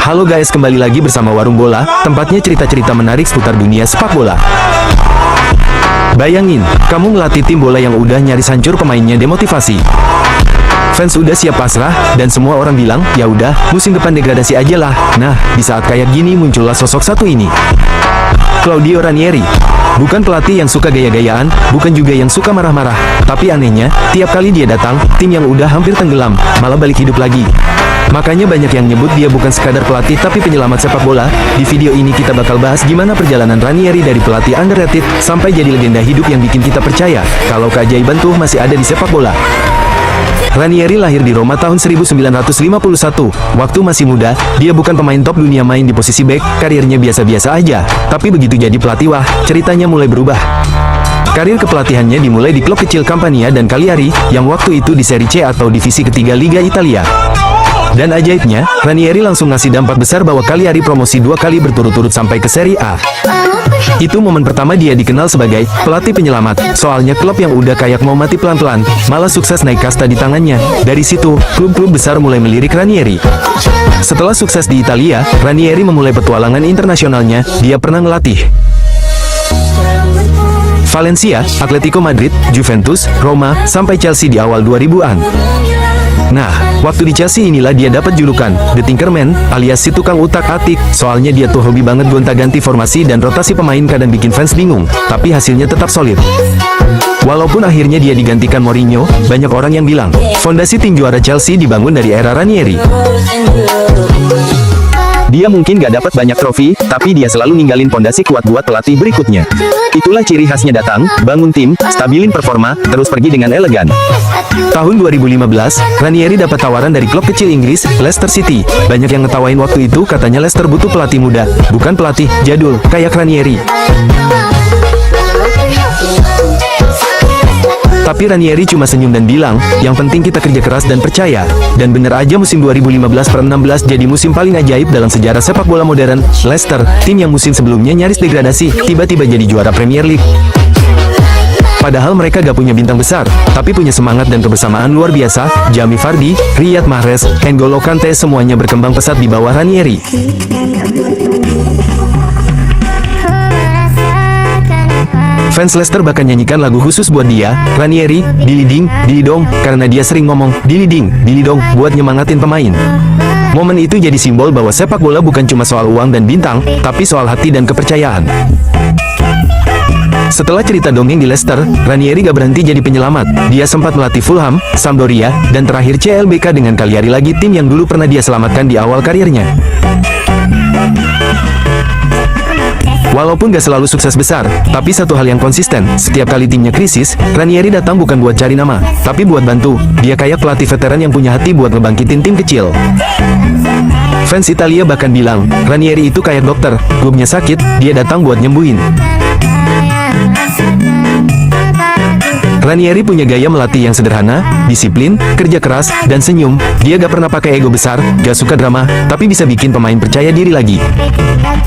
Halo guys, kembali lagi bersama Warung Bola, tempatnya cerita-cerita menarik seputar dunia sepak bola. Bayangin, kamu ngelatih tim bola yang udah nyaris hancur, pemainnya demotivasi. Fans udah siap pasrah, dan semua orang bilang, ya udah, musim depan degradasi aja lah. Nah, di saat kayak gini muncullah sosok satu ini. Claudio Ranieri. Bukan pelatih yang suka gaya-gayaan, bukan juga yang suka marah-marah. Tapi anehnya, tiap kali dia datang, tim yang udah hampir tenggelam, malah balik hidup lagi. Makanya banyak yang nyebut dia bukan sekadar pelatih tapi penyelamat sepak bola. Di video ini kita bakal bahas gimana perjalanan Ranieri dari pelatih underrated sampai jadi legenda hidup yang bikin kita percaya kalau keajaiban tuh masih ada di sepak bola. Ranieri lahir di Roma tahun 1951. Waktu masih muda, dia bukan pemain top dunia main di posisi bek, karirnya biasa-biasa aja. Tapi begitu jadi pelatih, wah, ceritanya mulai berubah. Karir kepelatihannya dimulai di klub kecil Campania dan Cagliari, yang waktu itu di Serie C atau divisi ketiga Liga Italia. Dan ajaibnya, Ranieri langsung ngasih dampak besar bawa Cagliari promosi 2 kali berturut-turut sampai ke Serie A. Itu momen pertama dia dikenal sebagai pelatih penyelamat, soalnya klub yang udah kayak mau mati pelan-pelan, malah sukses naik kasta di tangannya. Dari situ, klub-klub besar mulai melirik Ranieri. Setelah sukses di Italia, Ranieri memulai petualangan internasionalnya. Dia pernah ngelatih Valencia, Atletico Madrid, Juventus, Roma, sampai Chelsea di awal 2000-an. Nah, waktu di Chelsea inilah dia dapat julukan The Tinkerman, alias si tukang utak-atik. Soalnya dia tuh hobi banget gonta-ganti formasi dan rotasi pemain, kadang bikin fans bingung, tapi hasilnya tetap solid. Walaupun akhirnya dia digantikan Mourinho, banyak orang yang bilang fondasi tim juara Chelsea dibangun dari era Ranieri. Dia mungkin gak dapat banyak trofi, tapi dia selalu ninggalin pondasi kuat buat pelatih berikutnya. Itulah ciri khasnya: datang, bangun tim, stabilin performa, terus pergi dengan elegan. Tahun 2015, Ranieri dapat tawaran dari klub kecil Inggris, Leicester City. Banyak yang ngetawain waktu itu, katanya Leicester butuh pelatih muda, bukan pelatih jadul, kayak Ranieri. Tapi Ranieri cuma senyum dan bilang, yang penting kita kerja keras dan percaya. Dan bener aja, musim 2015-16 jadi musim paling ajaib dalam sejarah sepak bola modern. Leicester, tim yang musim sebelumnya nyaris degradasi, tiba-tiba jadi juara Premier League. Padahal mereka gak punya bintang besar, tapi punya semangat dan kebersamaan luar biasa. Jamie Vardy, Riyad Mahrez, N'Golo Kante semuanya berkembang pesat di bawah Ranieri. Fans Leicester bahkan nyanyikan lagu khusus buat dia, Ranieri, Diliding, Dilidong, karena dia sering ngomong, Diliding, Dilidong, buat nyemangatin pemain. Momen itu jadi simbol bahwa sepak bola bukan cuma soal uang dan bintang, tapi soal hati dan kepercayaan. Setelah cerita dongeng di Leicester, Ranieri gak berhenti jadi penyelamat. Dia sempat melatih Fulham, Sampdoria, dan terakhir CLBK dengan Cagliari, lagi tim yang dulu pernah dia selamatkan di awal karirnya. Walaupun gak selalu sukses besar, tapi satu hal yang konsisten, setiap kali timnya krisis, Ranieri datang bukan buat cari nama, tapi buat bantu. Dia kayak pelatih veteran yang punya hati buat ngebangkitin tim kecil. Fans Italia bahkan bilang, Ranieri itu kayak dokter, klubnya sakit, dia datang buat nyembuhin. Ranieri punya gaya melatih yang sederhana, disiplin, kerja keras, dan senyum. Dia gak pernah pakai ego besar, gak suka drama, tapi bisa bikin pemain percaya diri lagi.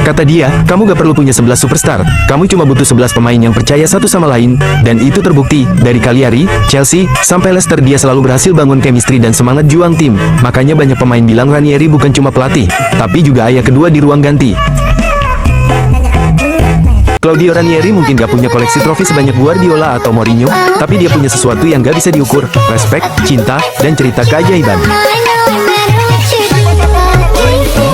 Kata dia, kamu gak perlu punya 11 superstar, kamu cuma butuh 11 pemain yang percaya satu sama lain. Dan itu terbukti, dari Cagliari, Chelsea, sampai Leicester dia selalu berhasil bangun chemistry dan semangat juang tim. Makanya banyak pemain bilang Ranieri bukan cuma pelatih, tapi juga ayah kedua di ruang ganti. Claudio Ranieri mungkin gak punya koleksi trofi sebanyak Guardiola atau Mourinho, tapi dia punya sesuatu yang gak bisa diukur, respek, cinta, dan cerita keajaiban.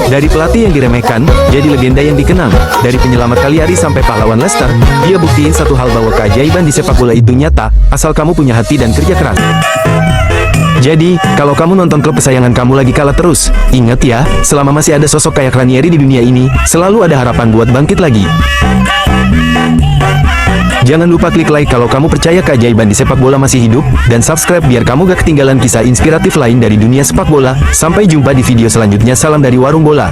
Dari pelatih yang diremehkan, jadi legenda yang dikenang. Dari penyelamat Cagliari sampai pahlawan Leicester, dia buktiin satu hal, bahwa keajaiban di sepak bola itu nyata, asal kamu punya hati dan kerja keras. Jadi, kalau kamu nonton klub kesayangan kamu lagi kalah terus, ingat ya, selama masih ada sosok kayak Ranieri di dunia ini, selalu ada harapan buat bangkit lagi. Jangan lupa klik like kalau kamu percaya keajaiban di sepak bola masih hidup, dan subscribe biar kamu gak ketinggalan kisah inspiratif lain dari dunia sepak bola. Sampai jumpa di video selanjutnya, salam dari Warung Bola.